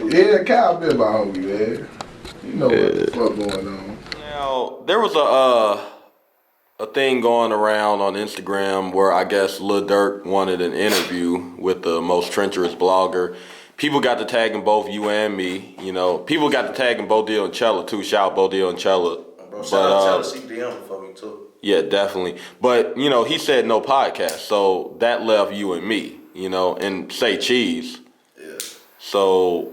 Yeah, Kyle been my homie, man. You know what the fuck going on. Now, there was a thing going around on Instagram where I guess Lil Durk wanted an interview with the most treacherous blogger. People got to tagging both you and me. You know, people got to tagging Bodil and Chella too. Shout out Bodil and Chella. Bro, shout out Chella. She DM for me too. Yeah, definitely. But you know, he said no podcast, so that left you and me. You know, and say Cheese. Yeah. So,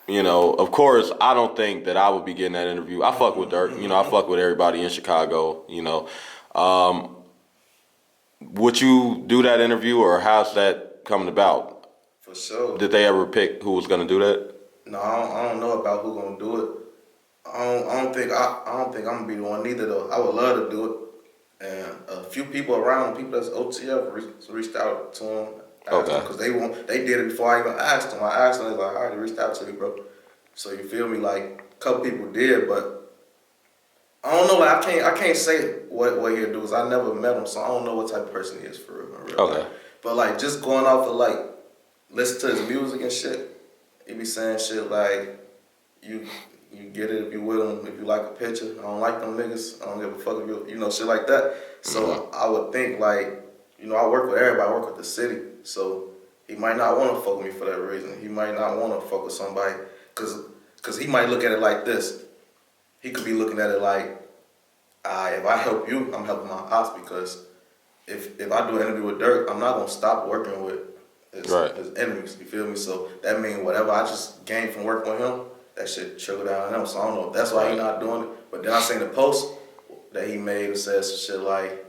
you know, of course, I don't think that I would be getting that interview. I fuck with Dirk. You know, I fuck with everybody in Chicago. You know, would you do that interview, or how's that coming about? For sure. Did they ever pick who was gonna do that? No, I don't know about who gonna do it. I don't think I'm gonna be the one either though. I would love to do it, and a few people around, people that's OTF reached out to them. Okay. Because they did it before I even asked them. I asked them, they was like, all right, they reached out to me, bro. So you feel me? Like a couple people did, but I don't know. Like I can't say what he'll do, cause I never met him, so I don't know what type of person he is for real. Okay. But like just going off of like listen to his music and shit, he be saying shit like you get it if you with him, if you like a picture. I don't like them niggas. I don't give a fuck if you know shit like that. So I would think like, you know, I work with everybody. I work with the city, so he might not want to fuck with me for that reason. He might not want to fuck with somebody, cause he might look at it like this. He could be looking at it like, if I help you, I'm helping my ops, because if I do an interview with Dirk, I'm not gonna stop working with his enemies. You feel me? So that means whatever I just gained from working with him, that shit trickle down on him. So I don't know if that's why he's not doing it. But then I seen the post that he made and said some shit like,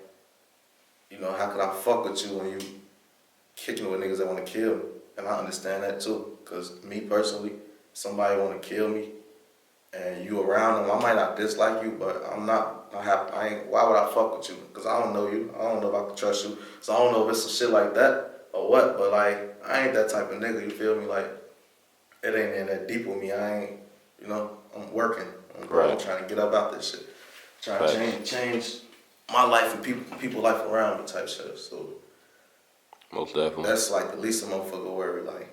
you know, how could I fuck with you when you kicking with niggas that want to kill me? And I understand that too, because me personally, somebody want to kill me and you around them, I might not dislike you, but why would I fuck with you? Because I don't know you. I don't know if I can trust you. So I don't know if it's some shit like that or what, but like, I ain't that type of nigga, you feel me? Like, it ain't in that deep with me. I ain't, you know, I'm working. I'm trying to get up out this shit. Trying to change my life and people life around me type shit. So most definitely. That's like the least a motherfucker worry. Like,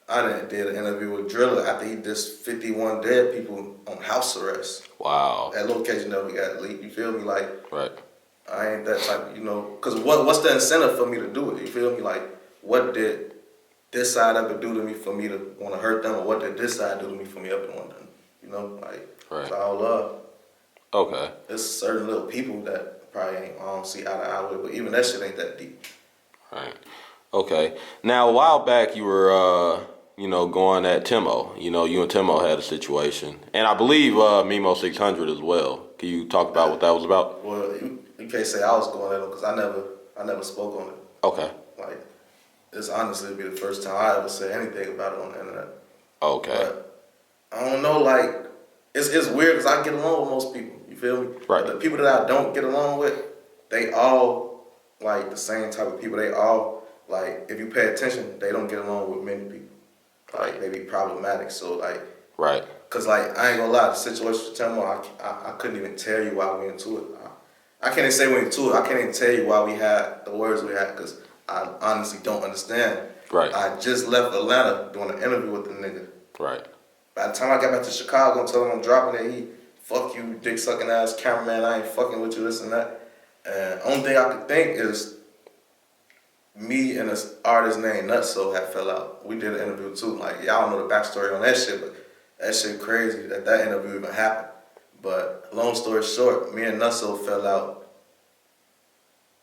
I did an interview with Driller after he did 51 dead people on house arrest. Wow. That location never got leaked. You feel me? Like, I ain't that type of, you know, because what's the incentive for me to do it? You feel me? Like, what did this side ever do to me for me to want to hurt them, or what did this side do to me for me ever to want to, you know, like, it's all love. Okay. There's certain little people that probably I don't see eye to eye with, but even that shit ain't that deep. Right. Okay. Now, a while back, you were, you know, going at Timo. You know, you and Timo had a situation, and I believe Memo 600 as well. Can you talk about what that was about? Well, you can't say I was going at him because I never spoke on it. Okay. Like, this honestly be the first time I ever say anything about it on the internet. Okay. But I don't know, like, it's weird because I get along with most people. You feel me? Right. But the people that I don't get along with, they all like the same type of people. They all like, if you pay attention, they don't get along with many people. Like, they be problematic. So like, cause like I ain't gonna lie, the situation with Timo, I couldn't even tell you why we into it. I can't even say we into it. I can't even tell you why we had the words we had, cause I honestly don't understand. Right. I just left Atlanta doing an interview with the nigga. Right. By the time I got back to Chicago and told him I'm dropping it, he, fuck you, dick sucking ass cameraman, I ain't fucking with you, this and that. And only thing I could think is me and this artist named Nutso had fell out. We did an interview too. Like, y'all don't know the backstory on that shit, but that shit crazy that interview even happened. But long story short, me and Nutso fell out.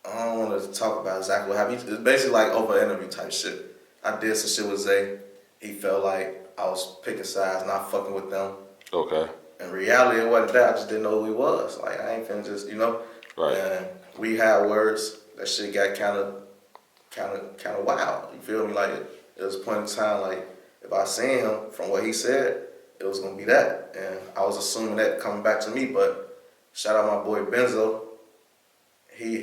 I don't want to talk about exactly what happened. It's basically like over interview type shit. I did some shit with Zay. He felt like I was picking sides, not fucking with them. Okay. In reality, it wasn't that. I just didn't know who he was. Like, I ain't finna just, you know. Right. And we had words. That shit got kind of wild. You feel me? Like, it was a point in time, like, if I seen him from what he said, it was gonna be that. And I was assuming that coming back to me. But shout out my boy Benzo. He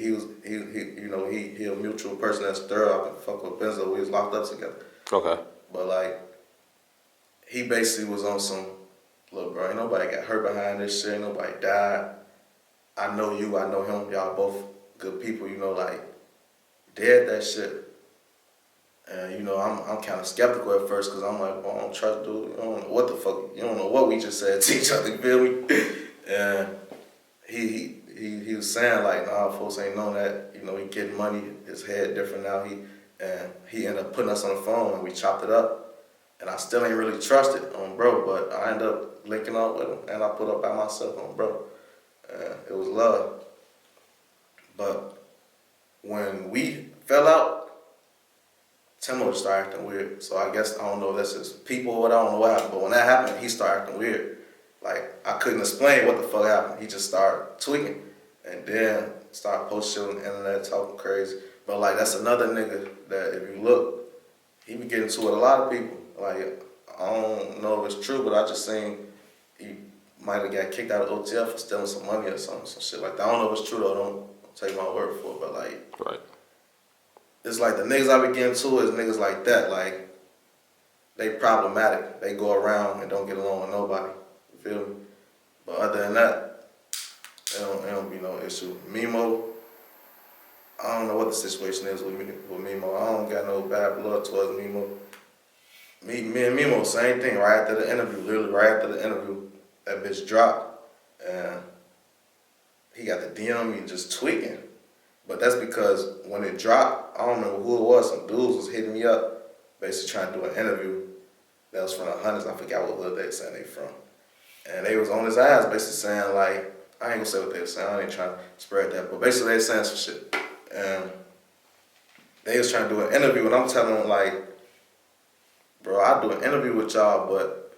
a mutual person that's thorough. I can fuck with Benzo. We was locked up together. Okay. But like, he basically was on some, look, bro, ain't nobody got hurt behind this shit. Ain't nobody died. I know you. I know him. Y'all both good people. You know, like, dead that shit. And you know, I'm kind of skeptical at first because I'm like, well, I don't trust dude. You don't know what the fuck. You don't know what we just said to each other. You feel me? And he was saying like, nah, folks ain't known that. You know, he getting money. His head different now. He ended up putting us on the phone and we chopped it up. And I still ain't really trusted on bro, but I ended up linking up with him and I put up by myself on bro. And it was love. But when we fell out, Timo just started acting weird. So I guess, I don't know if that's his people or what, I don't know what happened. But when that happened, he started acting weird. Like, I couldn't explain what the fuck happened. He just started tweaking. And then started posting shit on the internet, talking crazy. But like, that's another nigga that if you look, he be getting to it with a lot of people. Like, I don't know if it's true, but I just seen he might have got kicked out of OTL for stealing some money or something, some shit like that. I don't know if it's true though, don't take my word for it, but like, Right. it's like the niggas I be getting to is niggas like that. Like, they problematic. They go around and don't get along with nobody. You feel me? But other than that, it don't be no issue. Mimo, I don't know what the situation is with Mimo. I don't got no bad blood towards Mimo. Me and Mimo, same thing. Right after the interview, literally right after the interview, that bitch dropped, and he got the DM me just tweaking. But that's because when it dropped, I don't remember who it was. Some dudes was hitting me up, basically trying to do an interview. That was from the Hunters. I forgot what hood they saying they from. And they was on his ass, basically saying like, I ain't gonna say what they were saying. I ain't trying to spread that, but basically they saying some shit. And they was trying to do an interview, and I'm telling them like, bro, I'll do an interview with y'all, but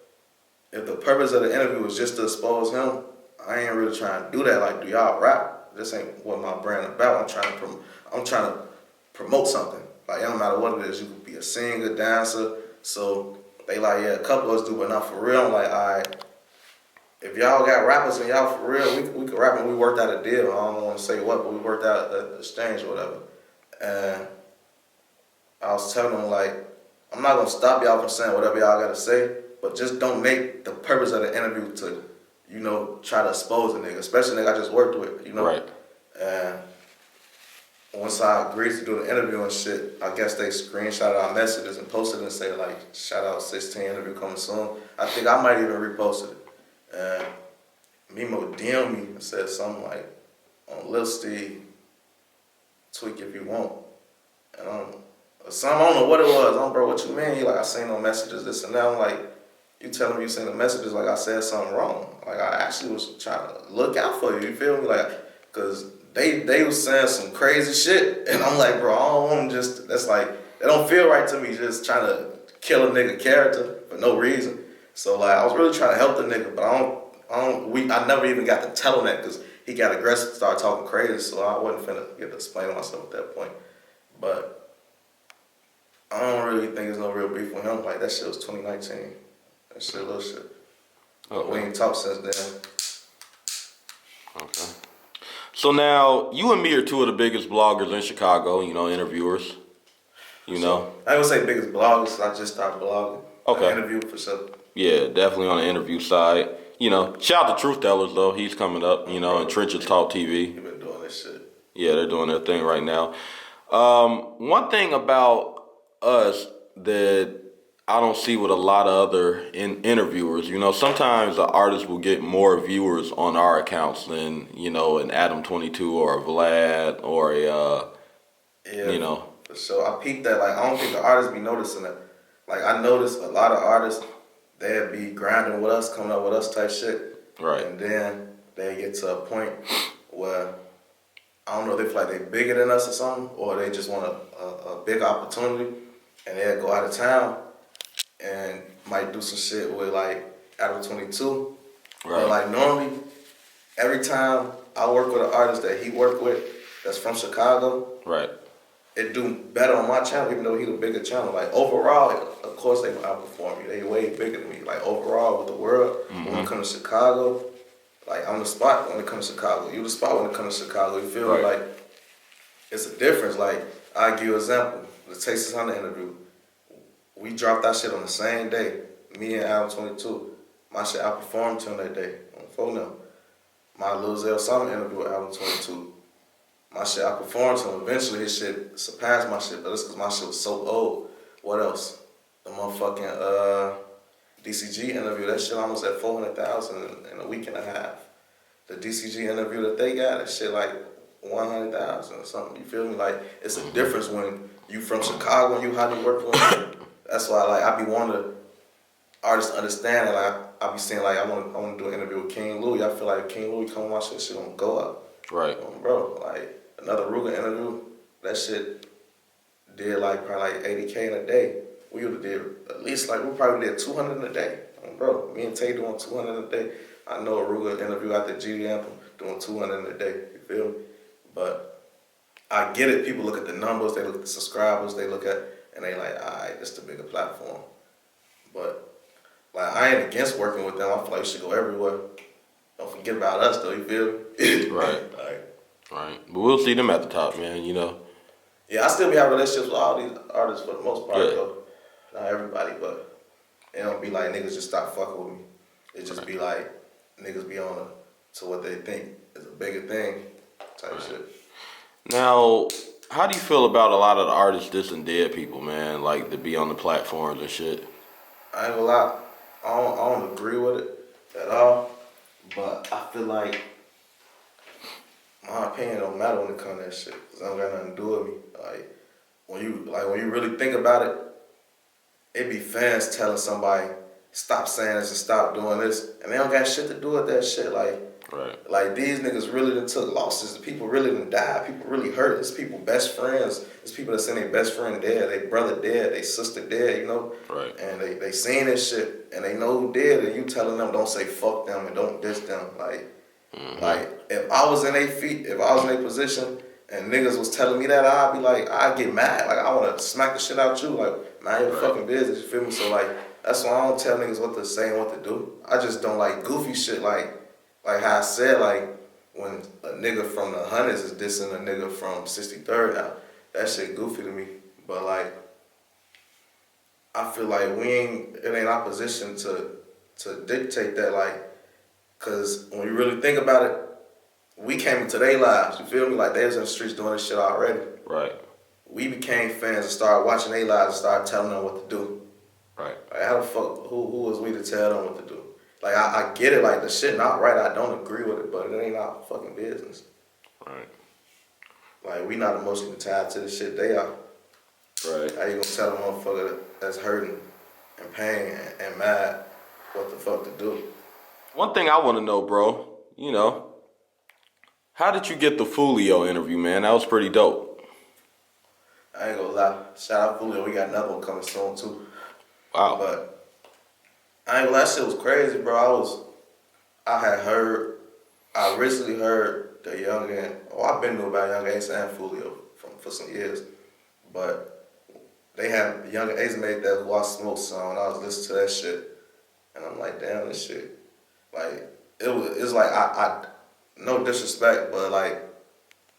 if the purpose of the interview was just to expose him, I ain't really trying to do that. Like, do y'all rap? This ain't what my brand about. I'm trying to promote something. Like, it don't matter what it is. You could be a singer, dancer. So they like, yeah, a couple of us do, but not for real. I'm like, all right, if y'all got rappers and y'all for real, we could rap, and we worked out a deal. I don't want to say what, but we worked out an exchange or whatever. And I was telling them like, I'm not gonna stop y'all from saying whatever y'all gotta say, but just don't make the purpose of the interview to, you know, try to expose a nigga, especially a nigga I just worked with, you know? Right. And once I agreed to do the interview and shit, I guess they screenshotted our messages and posted it and said like, shout out 16 interview coming soon. I think I might even reposted it. And Mimo DM'd me and said something like, on Lil Steve, tweak if you want. And I don't know what it was. Bro, what you mean? He like, I seen no messages, this and that. I'm like, you telling me you seen the messages like I said something wrong. Like, I actually was trying to look out for you, you feel me? Like, cause they was saying some crazy shit. And I'm like, bro, I don't want just, that's like, it don't feel right to me just trying to kill a nigga character for no reason. So like, I was really trying to help the nigga, but I never even got to tell him that because he got aggressive, started talking crazy, so I wasn't finna get to explain myself at that point. But I don't really think there's no real beef with him. Like, that shit was 2019. That shit, little shit. Okay. We ain't talked since then. Okay. So now, you and me are two of the biggest bloggers in Chicago, you know, interviewers. You know? I would say biggest bloggers, I just started blogging. Okay. Interview for sure. Yeah, definitely on the interview side. You know, shout out to Truth Tellers, though. He's coming up, you know, and Trenches Talk TV. He been doing this shit. Yeah, they're doing their thing right now. One thing about us that I don't see with a lot of other interviewers, you know, sometimes the artist will get more viewers on our accounts than, you know, an Adam22 or a Vlad or a, you know. So I peeped that. Like, I don't think the artists be noticing that. Like, I noticed a lot of artists, they'd be grinding with us, coming up with us type shit. Right. And then they get to a point where, I don't know if they feel like they bigger than us or something, or they just want a big opportunity, and they'll go out of town and might do some shit with like Adam22. Right. But like normally, every time I work with an artist that he work with that's from Chicago, Right. it do better on my channel, even though he's a bigger channel. Like overall, of course they will outperform me. They way bigger than me. Like overall with the world, when it comes to Chicago, like I'm the spot when it comes to Chicago. You the spot when it comes to Chicago. You feel like it's a difference. Like I give you an example. The Texas Hunter interview. We dropped that shit on the same day. Me and Adam22. My shit outperformed him that day on Foolio. My Lil Zell Summer interview with Adam22. My shit outperformed him. Eventually his shit surpassed my shit, but it's because my shit was so old. What else? The motherfucking DCG interview, that shit almost at 400,000 in a week and a half. The DCG interview that they got, that shit like 100,000 or something. You feel me? Like, it's a difference when you from Chicago and you highly working with me. That's why, like, I be wanting artists to understand that. Like, I be saying, like, I want to do an interview with King Louis. I feel like if King Louis come on my shit gonna go up. Right. Bro, like, another Ruger interview, that shit did like probably like 80K in a day. We would have did at least like, we probably did 200 in a day. Bro, me and Tay doing 200 in a day. I know a Ruger interview out the GD Anthem doing 200 in a day. You feel me? But I get it. People look at the numbers, they look at the subscribers, they look at, and they like, all right, this the bigger platform. But like, I ain't against working with them. I feel like we should go everywhere. Don't forget about us though. You feel me? Right. Like, right. But we'll see them at the top, man. You know. Yeah, I still be having relationships with all these artists for the most part, though. Not everybody, but it don't be like niggas just stop fucking with me. It just be like niggas be on to what they think is a bigger thing type shit. Now, how do you feel about a lot of the artists dissing dead people, man? Like, to be on the platforms and shit. I ain't gonna lie, I don't agree with it at all, but I feel like my opinion don't matter when it comes to that shit, cause I don't got nothing to do with me. Like when you really think about it, it be fans telling somebody stop saying this and stop doing this, and they don't got shit to do with that shit. Like these niggas really done took losses. The people really done died. People really hurt. It's people best friends. It's people that seen their best friend dead, their brother dead, their sister dead. You know. Right. And they seen this shit, and they know who did, and you telling them don't say fuck them and don't diss them. Like if I was in their feet, if I was in their position, and niggas was telling me that, I'd be like, I'd get mad. Like I want to smack the shit out you. Like mind your fucking business. You feel me? So like that's why I don't tell niggas what to say and what to do. I just don't like goofy shit. Like how I said, like when a nigga from the hundreds is dissing a nigga from 63rd now, that shit goofy to me. But like, I feel like it ain't our position to dictate that, like, cause when you really think about it, we came into their lives, you feel me? Like they was in the streets doing this shit already. Right. We became fans and started watching their lives and started telling them what to do. Right. Like how the fuck, who was we to tell them what to do? Like I get it, like the shit not right, I don't agree with it, but it ain't our fucking business. Right. Like we not emotionally tied to the shit they are. Right. How you gonna tell a motherfucker that's hurting and pain and mad what the fuck to do? One thing I want to know, bro, you know, how did you get the Foolio interview, man? That was pretty dope. I ain't gonna lie. Shout out Foolio, we got another one coming soon too. Wow. But I ain't gonna lie, that shit was crazy, bro. I recently heard the I've been knew about Young Ace and Foolio for some years, but they had Young Ace made that Who I Smoke song, and I was listening to that shit, and I'm like, damn, this shit, like, it's like, I no disrespect, but like,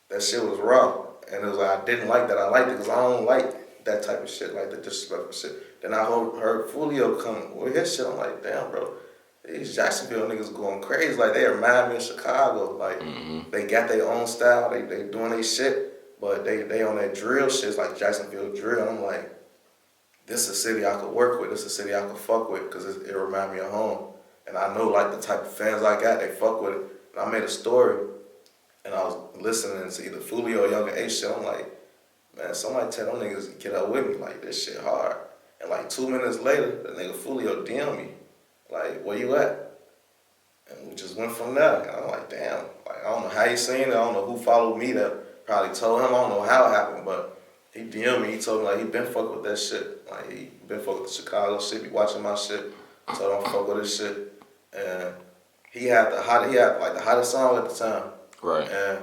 that shit was raw, and it was like, I didn't like that. I liked it because I don't like that type of shit, like the disrespectful shit. Then I heard Foolio come with his shit. I'm like, damn, bro, these Jacksonville niggas going crazy. Like they remind me of Chicago. Like they got their own style. They doing their shit, but they on that drill shit. It's like Jacksonville drill. And I'm like, this is a city I could work with. This is a city I could fuck with because it remind me of home. And I know like the type of fans I got, they fuck with it. And I made a story, and I was listening to either Foolio or Young Ace shit. I'm like, man, somebody tell them niggas to get up with me. Like this shit hard. And like 2 minutes later, the nigga Foolio DM me, like, where you at? And we just went from there. And I'm like, damn, like, I don't know how he seen it. I don't know who followed me that probably told him. I don't know how it happened, but he DM'd me. He told me, like, he been fucking with that shit. Like, he been fucking with the Chicago shit, be watching my shit. Told him I fuck with this shit. And he had the hottest song at the time. Right. And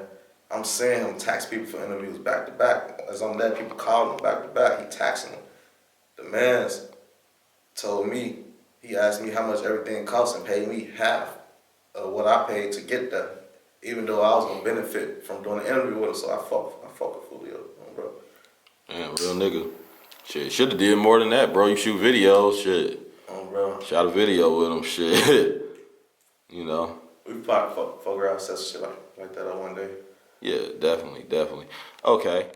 I'm seeing him tax people for interviews back to back. As I'm there, people calling him back to back. He taxing them. The man's told me, he asked me how much everything costs and paid me half of what I paid to get there, even though I was gonna benefit from doing the interview with him. So I fuck with Foolio, bro. Man, real nigga. Shit, should have did more than that, bro. You shoot videos, shit. Bro. Shot a video with him, shit. You know. We probably fuck around, set some shit like that on one day. Yeah, definitely. Okay.